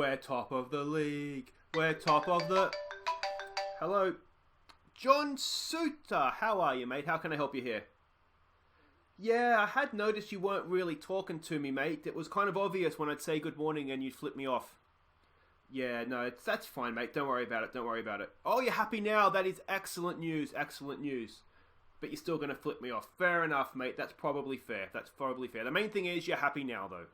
We're top of the league. We're top of the... Hello. John Suter. How are you, mate? How can I help you here? Yeah, I had noticed you weren't really talking to me, mate. It was kind of obvious when I'd say good morning and you'd flip me off. Yeah, no, that's fine, mate. Don't worry about it. Don't worry about it. Oh, you're happy now. That is excellent news. Excellent news. But you're still going to flip me off. Fair enough, mate. That's probably fair. That's probably fair. The main thing is you're happy now, though.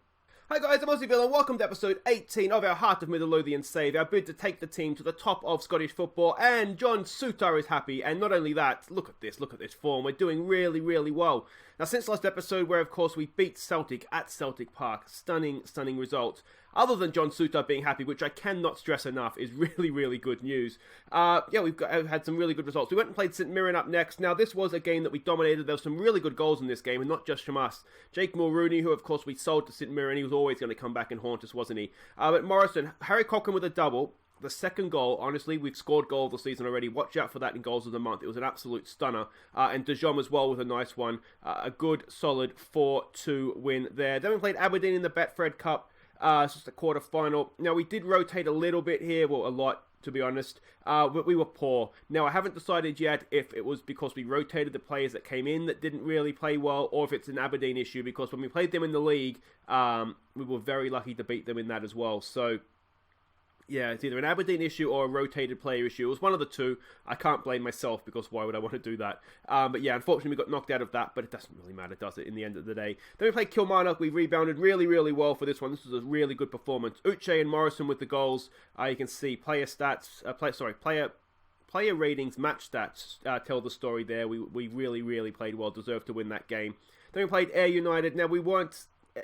Hi guys, I'm Aussie and welcome to episode 18 of our Hearts of Midlothian save, our bid to take the team to the top of Scottish football, and John Suter is happy, and not only that, look at this form, we're doing really, really well. Now since last episode, where of course we beat Celtic at Celtic Park, stunning result, other than John Suter being happy, which I cannot stress enough, is really, really good news. We've had some really good results. We went and played St Mirren up next. Now, this was a game that we dominated. There were some really good goals in this game, and not just from us. Jake Mulrooney, who, of course, we sold to St Mirren, he was always going to come back and haunt us, wasn't he? But Morrison, Harry Cochrane with a double. The second goal, honestly, we've scored goal of the season already. Watch out for that in goals of the month. It was an absolute stunner. And De Jong as well with a nice one. A good, solid 4-2 win there. Then we played Aberdeen in the Betfred Cup. It's just a quarter final. Now, we did rotate a little bit here. Well, a lot, to be honest. But we were poor. Now, I haven't decided yet if it was because we rotated the players that came in that didn't really play well, or if it's an Aberdeen issue, because when we played them in the league, we were very lucky to beat them in that as well. So, yeah, it's either an Aberdeen issue or a rotated player issue. It was one of the two. I can't blame myself, because why would I want to do that? But yeah, unfortunately we got knocked out of that, but it doesn't really matter, does it, in the end of the day. Then we played Kilmarnock. We rebounded really, really well for this one. This was a really good performance. Uche and Morrison with the goals. You can see player stats, player ratings, match stats tell the story there. We really, really played well, deserved to win that game. Then we played Ayr United. Now,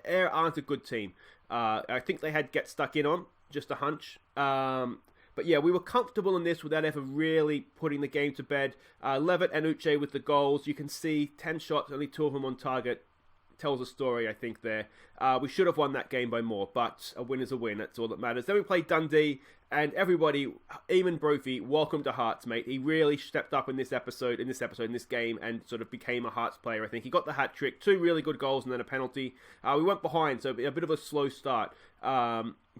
Ayr aren't a good team. I think they had Get Stuck In on. Just a hunch. But yeah, we were comfortable in this without ever really putting the game to bed. Levitt and Uche with the goals. You can see 10 shots, only 2 of them on target. Tells a story, I think, there. We should have won that game by more, but a win is a win. That's all that matters. Then we played Dundee, and everybody, Eamon Brophy, welcome to Hearts, mate. He really stepped up in this game, and sort of became a Hearts player, I think. He got the hat-trick, 2 really good goals, and then a penalty. We went behind, so a bit of a slow start.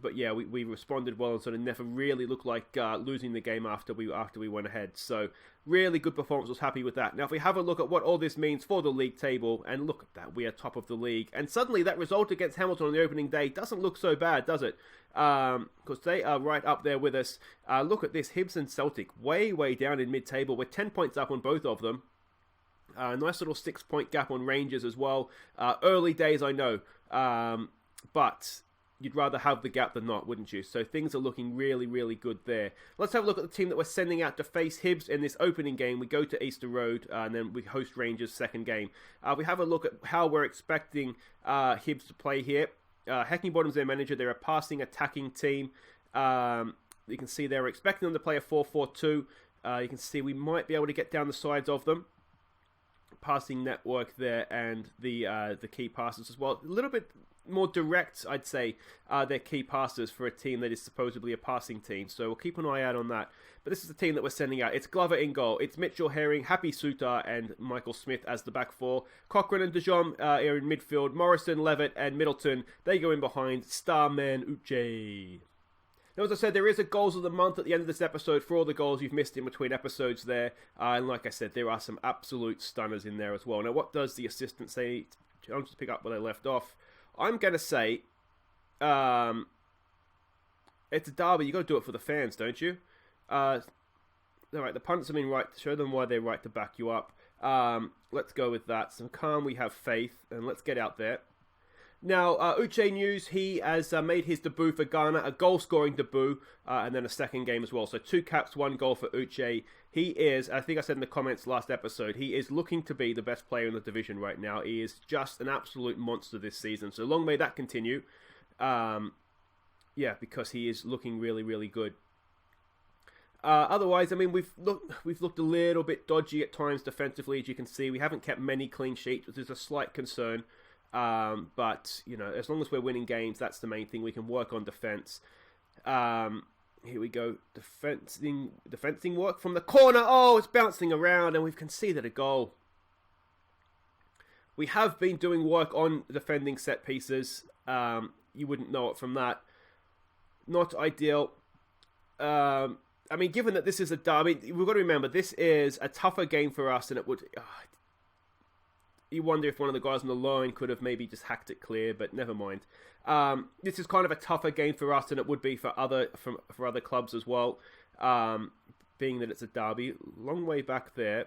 But yeah, we responded well and sort of never really looked like losing the game after we went ahead. So really good performance. Was happy with that. Now, if we have a look at what all this means for the league table, and look at that, we are top of the league. And suddenly that result against Hamilton on the opening day doesn't look so bad, does it? Because they are right up there with us. Look at this, Hibs and Celtic, way down in mid-table. We're 10 points up on both of them. Nice little 6-point gap on Rangers as well. Early days, I know, but you'd rather have the gap than not, wouldn't you? So things are looking really, really good there. Let's have a look at the team that we're sending out to face Hibs in this opening game. We go to Easter Road, and then we host Rangers' second game. We have a look at how we're expecting Hibs to play here. Heckingbottom's their manager. They're a passing, attacking team. You can see they're expecting them to play a 4-4-2. You can see we might be able to get down the sides of them. Passing network there, and the key passes as well. A little bit more direct, I'd say, their key passes for a team that is supposedly a passing team. So we'll keep an eye out on that. But this is the team that we're sending out. It's Glover in goal. It's Mitchell Herring, Happy Suter, and Michael Smith as the back four. Cochrane and De Jong are in midfield. Morrison, Levitt, and Middleton, they go in behind. Starman Uche. Now, as I said, there is a goals of the month at the end of this episode for all the goals you've missed in between episodes there. And like I said, there are some absolute stunners in there as well. Now, what does the assistant say? I'm just pick up where they left off. I'm going to say, it's a derby. You got to do it for the fans, don't you? All right, the pundits have been right. Show them why they're right to back you up. Let's go with that. Some calm, we have faith, and let's get out there. Now, Uche News, he has made his debut for Ghana, a goal-scoring debut, and then a second game as well. So 2 caps, 1 goal for Uche. He is, I think I said in the comments last episode, he is looking to be the best player in the division right now. He is just an absolute monster this season. So long may that continue. Yeah, because he is looking really, really good. Otherwise, I mean, we've looked a little bit dodgy at times defensively, as you can see. We haven't kept many clean sheets, which is a slight concern. But, you know, as long as we're winning games, that's the main thing. We can work on defense. Here we go. Defending work from the corner. Oh, it's bouncing around, and we've conceded a goal. We have been doing work on defending set pieces. You wouldn't know it from that. not ideal. I mean, given that this is a derby, we've got to remember this is a tougher game for us than it would. You wonder if one of the guys on the line could have maybe just hacked it clear, but never mind. This is kind of a tougher game for us than it would be for other clubs as well. Being that it's a derby, long way back there.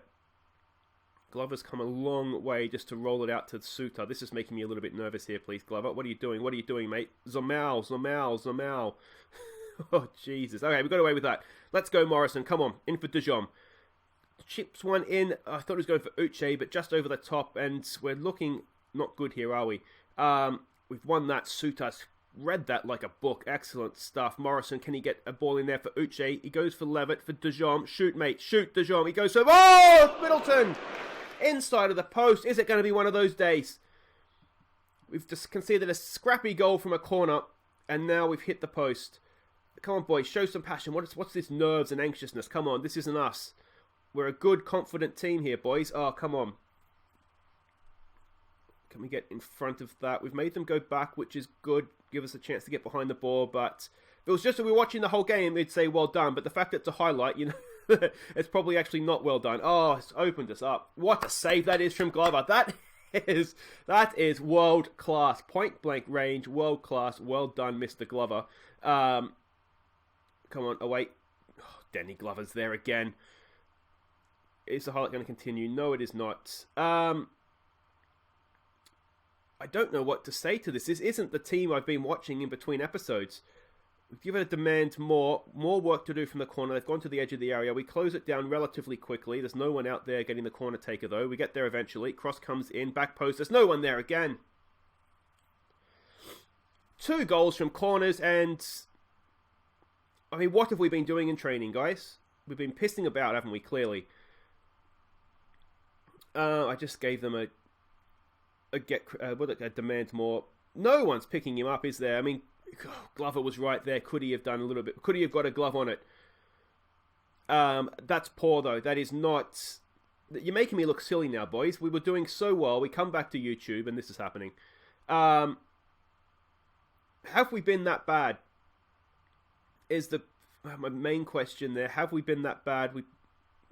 Glover's come a long way just to roll it out to Suter. This is making me a little bit nervous here, please, Glover. What are you doing? What are you doing, mate? Zomal. Oh, Jesus. Okay, we got away with that. Let's go, Morrison. Come on, in for Dijon. Chips one in. I thought he was going for Uche, but just over the top, and we're looking not good here, are we? We've won that. Suter's read that like a book. Excellent stuff. Morrison, can he get a ball in there for Uche? He goes for Levitt, for Dijon. Shoot, mate. Shoot, Dijon. He goes for... Oh, Middleton! Inside of the post. Is it going to be one of those days? We've just conceded a scrappy goal from a corner, and now we've hit the post. Come on, boys. Show some passion. What's this nerves and anxiousness? Come on. This isn't us. We're a good, confident team here, boys. Oh, come on. Can we get in front of that? We've made them go back, which is good. Give us a chance to get behind the ball. But if it was just that we were watching the whole game, they'd say, well done. But the fact that it's a highlight, it's probably actually not well done. Oh, it's opened us up. What a save that is from Glover. That is world class. Point blank range, world class. Well done, Mr. Glover. Come on, away. Oh, Danny Glover's there again. Is the highlight going to continue? No, it is not. I don't know what to say to this. This isn't the team I've been watching in between episodes. We've given a demand more work to do from the corner. They've gone to the edge of the area. We close it down relatively quickly. There's no one out there getting the corner taker, though. We get there eventually. Cross comes in. Back post. There's no one there again. 2 goals from corners, and... I mean, what have we been doing in training, guys? We've been pissing about, haven't we? Clearly. I just gave them a demand more. No one's picking him up, is there? I mean, Glover was right there. Could he have done a little bit? Could he have got a glove on it? That's poor, though. That is not... You're making me look silly now, boys. We were doing so well. We come back to YouTube, and this is happening. Have we been that bad? Is my main question there. Have we been that bad? We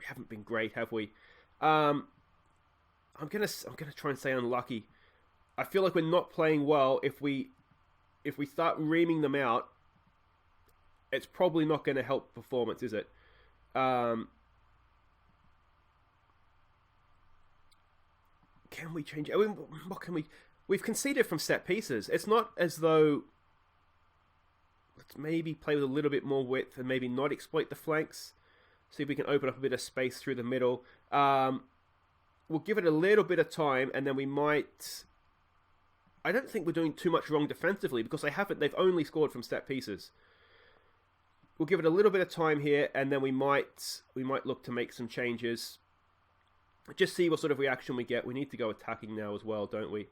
haven't been great, have we? I'm gonna try and say unlucky. I feel like we're not playing well. If we start reaming them out, it's probably not going to help performance, is it? Can we change? I mean, what can we? We've conceded from set pieces. It's not as though. Let's maybe play with a little bit more width and maybe not exploit the flanks. See if we can open up a bit of space through the middle. We'll give it a little bit of time, and then we might... I don't think we're doing too much wrong defensively, because they've only scored from set pieces. We'll give it a little bit of time here, and then we might look to make some changes. Just see what sort of reaction we get. We need to go attacking now as well, don't we?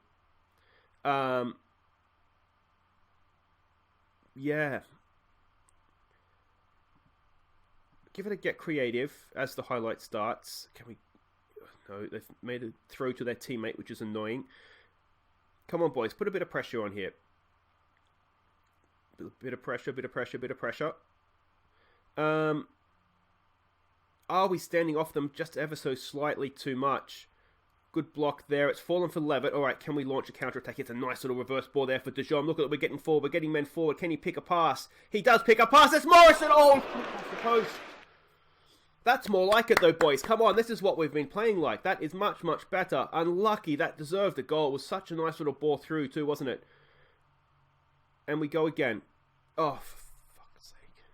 Yeah. Give it a get creative as the highlight starts. Can we... No, they've made a throw to their teammate, which is annoying. Come on, boys. Put a bit of pressure on here. Bit of pressure. Are we standing off them just ever so slightly too much? Good block there. It's fallen for Levitt. All right, can we launch a counter-attack? It's a nice little reverse ball there for Dijon. Look at it. We're getting forward. We're getting men forward. Can he pick a pass? He does pick a pass. It's Morrison. Oh, off the post. That's more like it, though, boys. Come on. This is what we've been playing like. That is much, much better. Unlucky. That deserved a goal. It was such a nice little ball through, too, wasn't it? And we go again. Oh, for fuck's sake.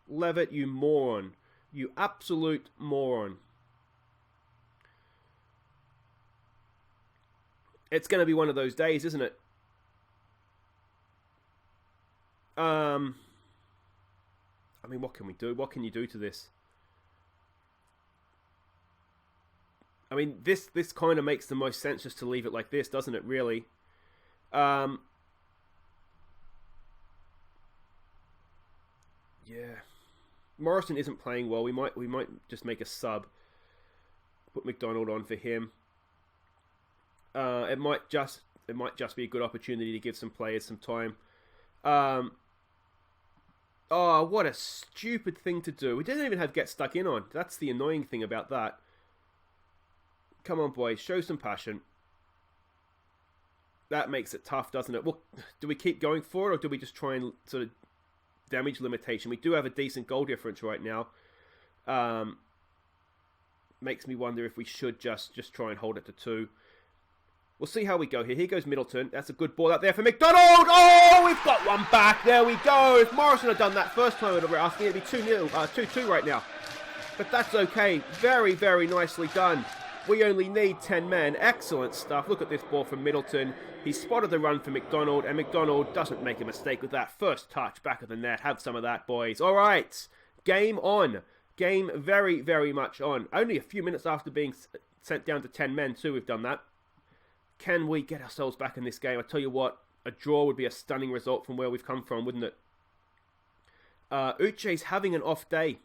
Levitt, you moron. You absolute moron. It's going to be one of those days, isn't it? I mean, what can we do? What can you do to this? I mean, this kind of makes the most sense just to leave it like this, doesn't it, really? Yeah. Morrison isn't playing well. We might just make a sub. Put McDonald on for him. It might just be a good opportunity to give some players some time. Oh, what a stupid thing to do. We didn't even have get stuck in on. That's the annoying thing about that. Come on, boys. Show some passion. That makes it tough, doesn't it? Well, do we keep going for it, or do we just try and sort of damage limitation? We do have a decent goal difference right now. Makes me wonder if we should just try and hold it to 2. We'll see how we go here. Here goes Midlothian. That's a good ball out there for McDonald. Oh, we've got one back. There we go. If Morrison had done that first time, it'd be 2-2 right now. But that's okay. Very, very nicely done. We only need 10 men. Excellent stuff. Look at this ball from Midlothian. He spotted the run for McDonald, and McDonald doesn't make a mistake with that first touch back of the net. Have some of that, boys. All right. Game on. Game very, very much on. Only a few minutes after being sent down to 10 men, too, we've done that. Can we get ourselves back in this game? I tell you what, a draw would be a stunning result from where we've come from, wouldn't it? Uche's having an off day.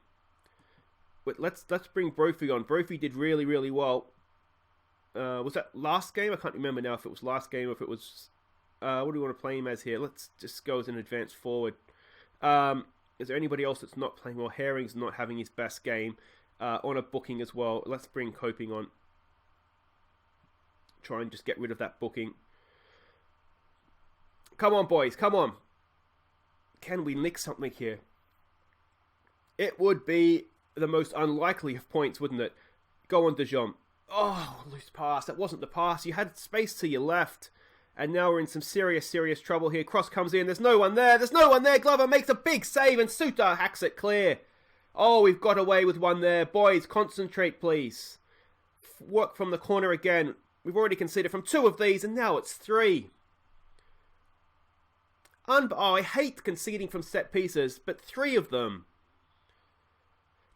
But let's bring Brophy on. Brophy did really, really well. Was that last game? I can't remember now if it was last game or if it was... what do we want to play him as here? Let's just go as an advance forward. Is there anybody else that's not playing well? Herring's not having his best game. On a booking as well. Let's bring Coping on. Try and just get rid of that booking. Come on, boys. Come on. Can we nick something here? It would be the most unlikely of points, wouldn't it? Go on, Dijon. Oh, loose pass. That wasn't the pass. You had space to your left. And now we're in some serious, serious trouble here. Cross comes in. There's no one there. There's no one there. Glover makes a big save and Suter hacks it clear. Oh, we've got away with one there. Boys, concentrate, please. Work from the corner again. We've already conceded from 2 of these, and now it's 3. I hate conceding from set pieces, but 3 of them.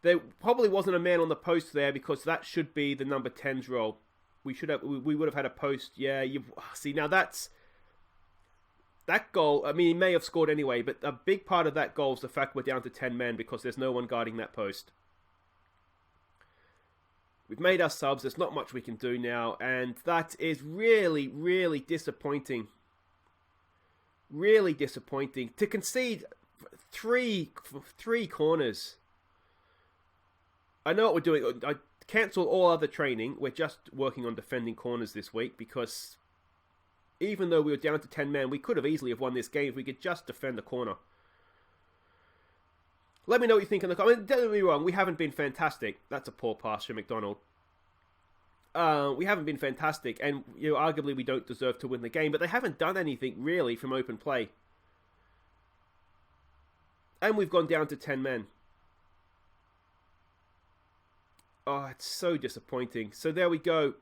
There probably wasn't a man on the post there because that should be the number 10's role. We would have had a post. Yeah, see now that goal. I mean, he may have scored anyway, but a big part of that goal is the fact we're down to 10 men because there's no one guarding that post. We've made our subs. There's not much we can do now. And that is really, really disappointing. Really disappointing. To concede three corners. I know what we're doing. I cancel all other training. We're just working on defending corners this week. Because even though we were down to 10 men, we could have easily have won this game if we could just defend the corner. Let me know what you think in the comments. Don't get me wrong, we haven't been fantastic. That's a poor pass from McDonald. We haven't been fantastic, and arguably we don't deserve to win the game, but they haven't done anything really from open play. And we've gone down to 10 men. Oh, it's so disappointing. So there we go.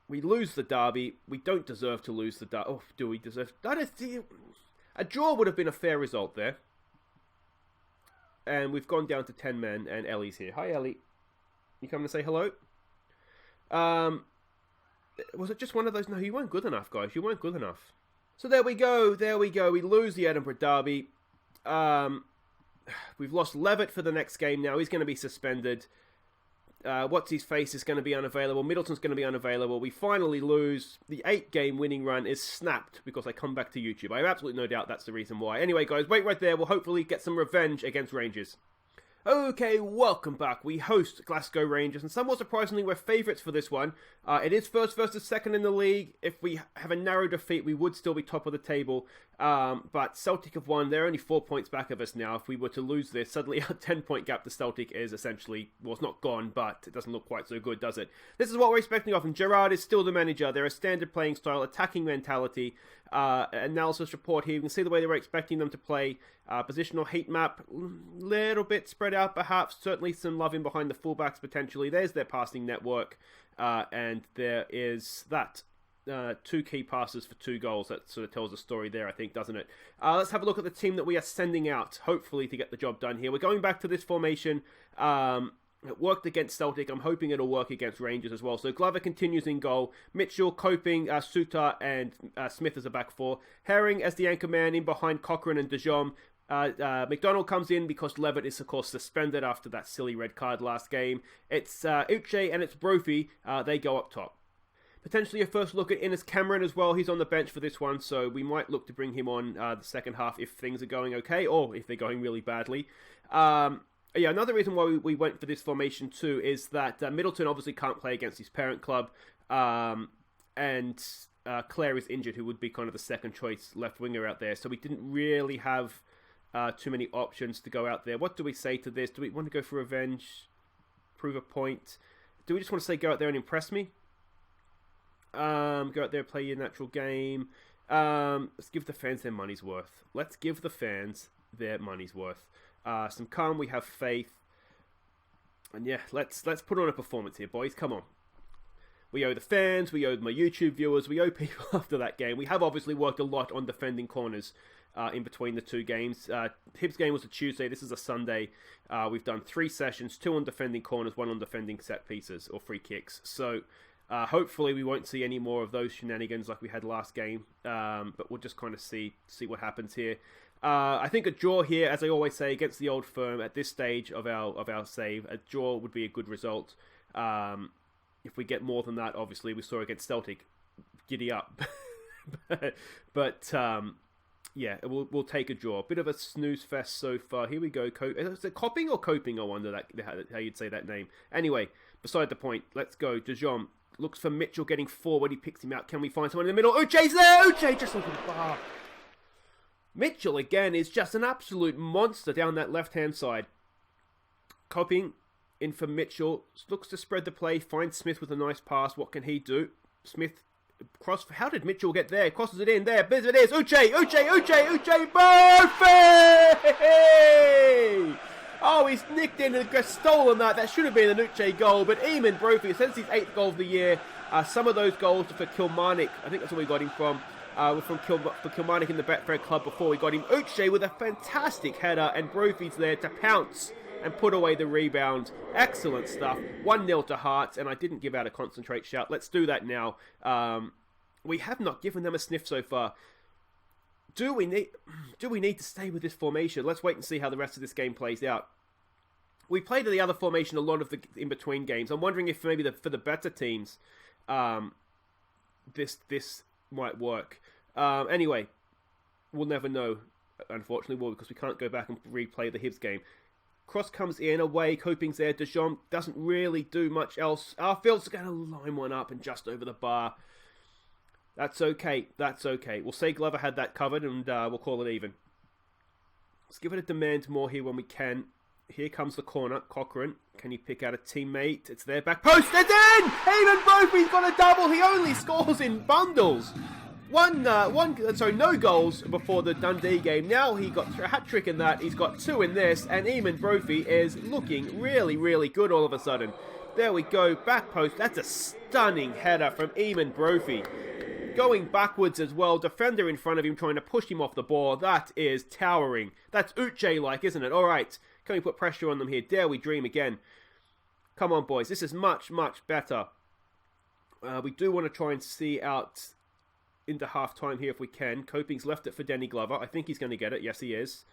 We lose the derby. We don't deserve to lose the derby. Oh, do we deserve... A draw would have been a fair result there. And we've gone down to 10 men, and Ellie's here. Hi, Ellie. You coming to say hello? Was it just one of those? No, you weren't good enough, guys. You weren't good enough. So there we go. There we go. We lose the Edinburgh derby. We've lost Levitt for the next game now. He's going to be suspended. What's-his-face is going to be unavailable. Middleton's going to be unavailable. We finally lose. The 8-game winning run is snapped because I come back to YouTube. I have absolutely no doubt that's the reason why. Anyway, guys, wait right there. We'll hopefully get some revenge against Rangers. Okay, welcome back. We host Glasgow Rangers, and somewhat surprisingly, we're favourites for this one. It is first versus second in the league. If we have a narrow defeat, we would still be top of the table. But Celtic have won. They're only 4 points back of us now. If we were to lose this, suddenly our 10-point gap to Celtic is essentially, well, it's not gone, but it doesn't look quite so good, does it? This is what we're expecting of them. Gerrard is still the manager. They're a standard playing style, attacking mentality. Analysis report here. You can see the way they were expecting them to play. Positional heat map, little bit spread out perhaps. Certainly some love in behind the fullbacks potentially. There's their passing network. And there is that. 2 key passes for 2 goals. That sort of tells a story there, I think, doesn't it? Let's have a look at the team that we are sending out, hopefully, to get the job done here. We're going back to this formation. It worked against Celtic. I'm hoping it'll work against Rangers as well. So Glover continues in goal. Mitchell, Coping, Suter, and Smith as a back 4. Herring as the anchor man in behind Cochrane and Dijon. McDonald comes in because Levitt is, of course, suspended after that silly red card last game. It's Uche and it's Brophy. They go up top. Potentially a first look at Innes Cameron as well. He's on the bench for this one, so we might look to bring him on the second half if things are going okay, or if they're going really badly. Yeah, another reason why we went for this formation too is that Middleton obviously can't play against his parent club, and Clare is injured, who would be kind of the second choice left winger out there. So we didn't really have too many options to go out there. What do we say to this? Do we want to go for revenge, prove a point? Do we just want to say go out there and impress me? Go out there, play your natural game. Let's give the fans their money's worth. Let's give the fans their money's worth. Some calm, we have faith. And yeah, let's put on a performance here, boys. Come on. We owe the fans, we owe my YouTube viewers, we owe people after that game. We have obviously worked a lot on defending corners in between the two games. Hibs game was a Tuesday, this is a Sunday. We've done 3 sessions, 2 on defending corners, 1 on defending set pieces or free kicks. So hopefully we won't see any more of those shenanigans like we had last game. But we'll just kind of see what happens here. I think a draw here, as I always say, against the Old Firm at this stage of our save, a draw would be a good result. If we get more than that, obviously, we saw against Celtic, giddy up. but yeah, we'll take a draw. Bit of a snooze fest so far. Here we go. Is it Copping or Coping? I wonder how you'd say that name. Anyway, beside the point, let's go. De Jong looks for Mitchell getting forward. He picks him out. Can we find someone in the middle? Uche's there! Uche just looking far. Mitchell, again, is just an absolute monster down that left-hand side. Coping in for Mitchell. Looks to spread the play. Finds Smith with a nice pass. What can he do? Smith cross. How did Mitchell get there? Crosses it in. There. There it is. Uche Murphy! Oh, he's nicked in and stolen that. That should have been an Uche goal. But Eamon Brophy, since his 8th goal of the year, some of those goals are for Kilmarnock. I think that's where we got him from. We're from Kilmarnock in the Betfred Club before we got him. Uche with a fantastic header, and Brophy's there to pounce and put away the rebound. Excellent stuff. 1-0 to Hearts, and I didn't give out a concentrate shout. Let's do that now. We have not given them a sniff so far. Do we need to stay with this formation? Let's wait and see how the rest of this game plays out. We played the other formation a lot of the in-between games. I'm wondering if maybe for the better teams, this might work. Anyway, we'll never know, unfortunately, because we can't go back and replay the Hibs game. Cross comes in, away, Coping's there. De Jong doesn't really do much else. Arfield's going to line one up and just over the bar. That's okay. We'll say Glover had that covered, and we'll call it even. Let's give it a demand more here when we can. Here comes the corner. Cochrane. Can he pick out a teammate? It's there. Back post. It's in! Eamon Brophy's got a double. He only scores in bundles. No goals before the Dundee game. Now he got a hat-trick in that. He's got 2 in this. And Eamon Brophy is looking really, really good all of a sudden. There we go. Back post. That's a stunning header from Eamon Brophy. Going backwards as well. Defender in front of him trying to push him off the ball. That is towering. That's Uche-like, isn't it? All right. Can we put pressure on them here? Dare we dream again? Come on, boys. This is much, much better. We do want to try and see out into half-time here if we can. Coping's left it for Danny Glover. I think he's going to get it. Yes, he is.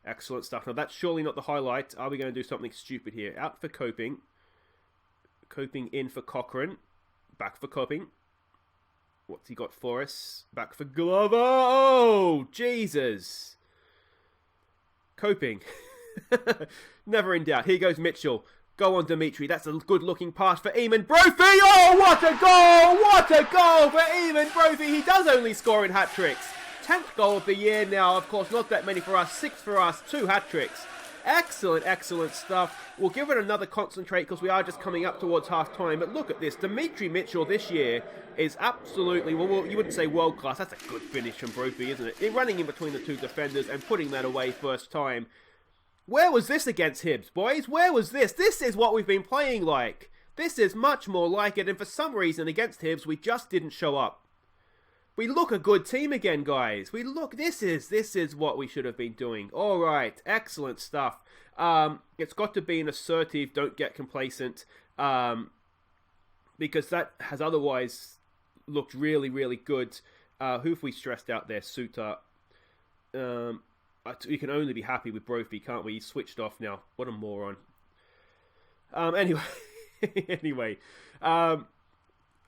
Excellent stuff. Now, that's surely not the highlight. Are we going to do something stupid here? Out for Coping. Coping in for Cochrane. Back for Coping. What's he got for us? Back for Glover. Oh, Jesus. Coping. Never in doubt. Here goes Mitchell. Go on, Dimitri. That's a good-looking pass for Eamon Brophy. Oh, what a goal! What a goal for Eamon Brophy. He does only score in hat-tricks. 10th goal of the year now. Of course, not that many for us. 6 for us. 2 hat-tricks. Excellent, excellent stuff. We'll give it another concentrate because we are just coming up towards half-time. But look at this. Dimitri Mitchell this year is absolutely, well, you wouldn't say world-class. That's a good finish from Brophy, isn't it? Running in between the 2 defenders and putting that away first time. Where was this against Hibs, boys? Where was this? This is what we've been playing like. This is much more like it, and for some reason against Hibs, we just didn't show up. We look a good team again, guys. This is what we should have been doing. All right, excellent stuff. It's got to be an assertive, don't get complacent, because that has otherwise looked really, really good. Who have we stressed out there? Suter. We can only be happy with Brophy, can't we? He's switched off now. What a moron. Anyway.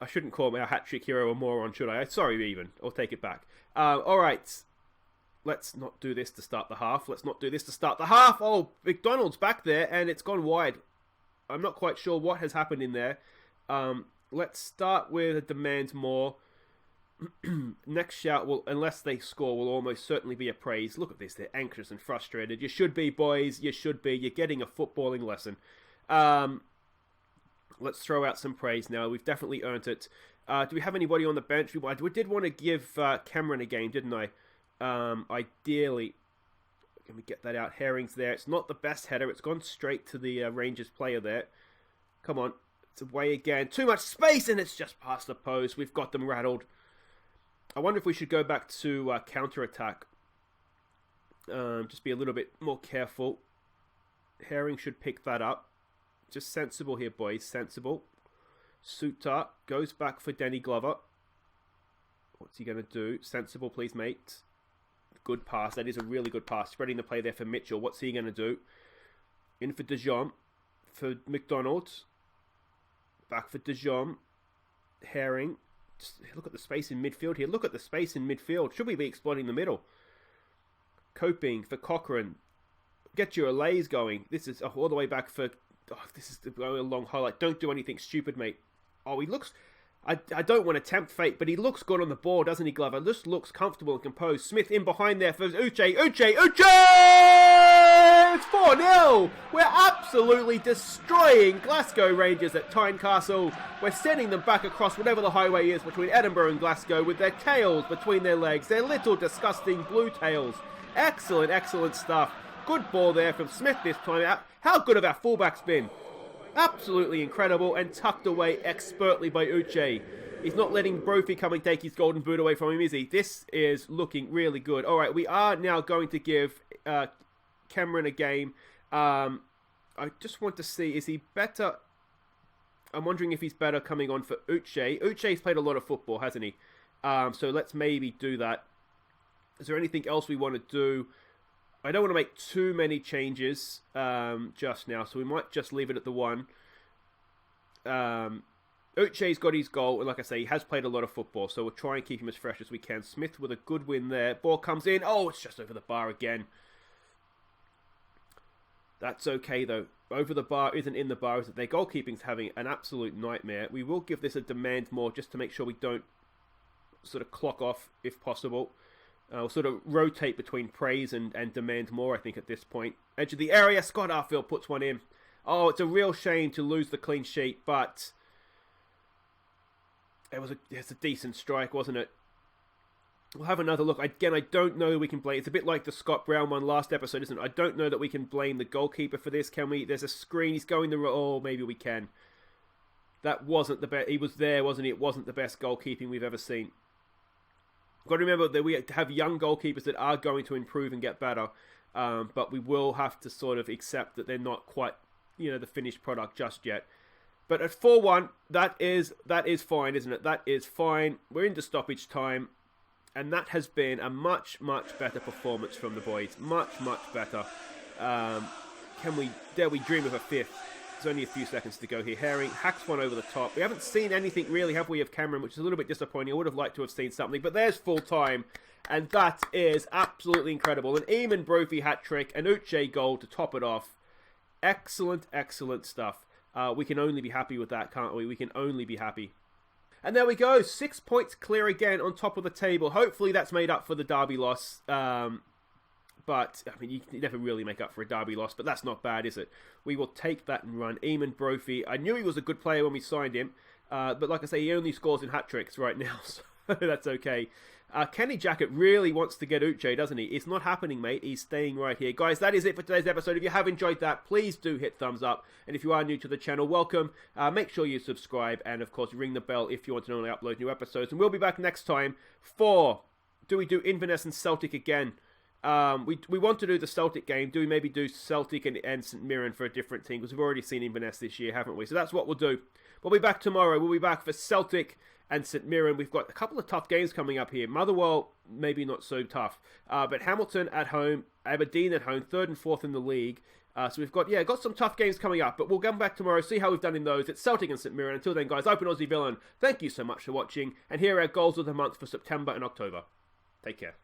I shouldn't call him our hat-trick hero or moron, should I? Sorry, even. I'll take it back. All right. Let's not do this to start the half. Oh, McDonald's back there, and it's gone wide. I'm not quite sure what has happened in there. Let's start with a demand more. Next shout will, unless they score, will almost certainly be a praise. Look at this. They're anxious and frustrated. You should be, boys. You should be. You're getting a footballing lesson. Let's throw out some praise now. We've definitely earned it. Do we have anybody on the bench? We did want to give Cameron a game, didn't I? Ideally, let me get that out. Herring's there. It's not the best header. It's gone straight to the Rangers player there. Come on. It's away again. Too much space, and it's just past the post. We've got them rattled. I wonder if we should go back to counter-attack. Just be a little bit more careful. Herring should pick that up. Just sensible here, boys. Sensible. Suter goes back for Danny Glover. What's he going to do? Sensible, please, mate. Good pass. That is a really good pass. Spreading the play there for Mitchell. What's he going to do? In for De Jong. For McDonald. Back for De Jong. Herring. Just look at the space in midfield here. Look at the space in midfield. Should we be exploiting the middle? Coping for Cochrane. Get your allays going. This is all the way back for... Oh, this is a long highlight. Don't do anything stupid, mate. Oh, he looks... I don't want to tempt fate, but he looks good on the ball, doesn't he, Glover? Just looks comfortable and composed. Smith in behind there for Uche. It's 4-0! We're absolutely destroying Glasgow Rangers at Tynecastle. We're sending them back across whatever the highway is between Edinburgh and Glasgow with their tails between their legs. Their little disgusting blue tails. Excellent, excellent stuff. Good ball there from Smith this time. How good have our fullbacks been? Absolutely incredible and tucked away expertly by Uche. He's not letting Brophy come and take his golden boot away from him, is he? This is looking really good. All right, we are now going to give Cameron a game. I just want to see, is he better? I'm wondering if he's better coming on for Uche. Uche's played a lot of football, hasn't he? So let's maybe do that. Is there anything else we want to do? I don't want to make too many changes just now, so we might just leave it at the one. Uche's got his goal, and like I say, he has played a lot of football, so we'll try and keep him as fresh as we can. Smith with a good win there. Ball comes in. Oh, it's just over the bar again. That's okay, though. Over the bar isn't in the bar, is it? Their goalkeeping's having an absolute nightmare. We will give this a demand more, just to make sure we don't sort of clock off, if possible. We'll sort of rotate between praise and demand more, I think, at this point. Edge of the area. Scott Arfield puts one in. Oh, it's a real shame to lose the clean sheet, but it's a decent strike, wasn't it? We'll have another look. Again, I don't know that we can blame... It's a bit like the Scott Brown one last episode, isn't it? I don't know that we can blame the goalkeeper for this, can we? There's a screen. He's going the... Oh, maybe we can. That wasn't the best... He was there, wasn't he? It wasn't the best goalkeeping we've ever seen. Got to remember that we have young goalkeepers that are going to improve and get better, but we will have to sort of accept that they're not quite, the finished product just yet. But at 4-1, that is fine, isn't it? That is fine. We're into stoppage time, and that has been a much, much better performance from the boys. Much, much better. Dare we dream of a fifth? There's only a few seconds to go here. Herring hacks one over the top. We haven't seen anything really, have we, of Cameron, which is a little bit disappointing. I would have liked to have seen something, but there's full time, and that is absolutely incredible. An Eamon Brophy hat-trick, an Uche goal to top it off. Excellent, excellent stuff. We can only be happy with that, can't we? We can only be happy. And there we go. 6 points clear again on top of the table. Hopefully that's made up for the Derby loss. But, I mean, you can never really make up for a Derby loss, but that's not bad, is it? We will take that and run. Eamon Brophy. I knew he was a good player when we signed him, but like I say, he only scores in hat-tricks right now, so that's okay. Kenny Jackett really wants to get Uche, doesn't he? It's not happening, mate. He's staying right here. Guys, that is it for today's episode. If you have enjoyed that, please do hit thumbs up. And if you are new to the channel, welcome. Make sure you subscribe, and of course, ring the bell if you want to know when I upload new episodes. And we'll be back next time for... Do we do Inverness and Celtic again? We want to do the Celtic game. Do we maybe do Celtic and St Mirren for a different team? Because we've already seen Inverness this year, haven't we? So that's what we'll do. We'll be back tomorrow. We'll be back for Celtic and St Mirren. We've got a couple of tough games coming up here. Motherwell, maybe not so tough. But Hamilton at home, Aberdeen at home, 3rd and 4th in the league. So we've got some tough games coming up, but we'll come back tomorrow, see how we've done in those. It's Celtic and St Mirren. Until then, guys, Open Aussie Villain, thank you so much for watching, and here are our goals of the month for September and October. Take care.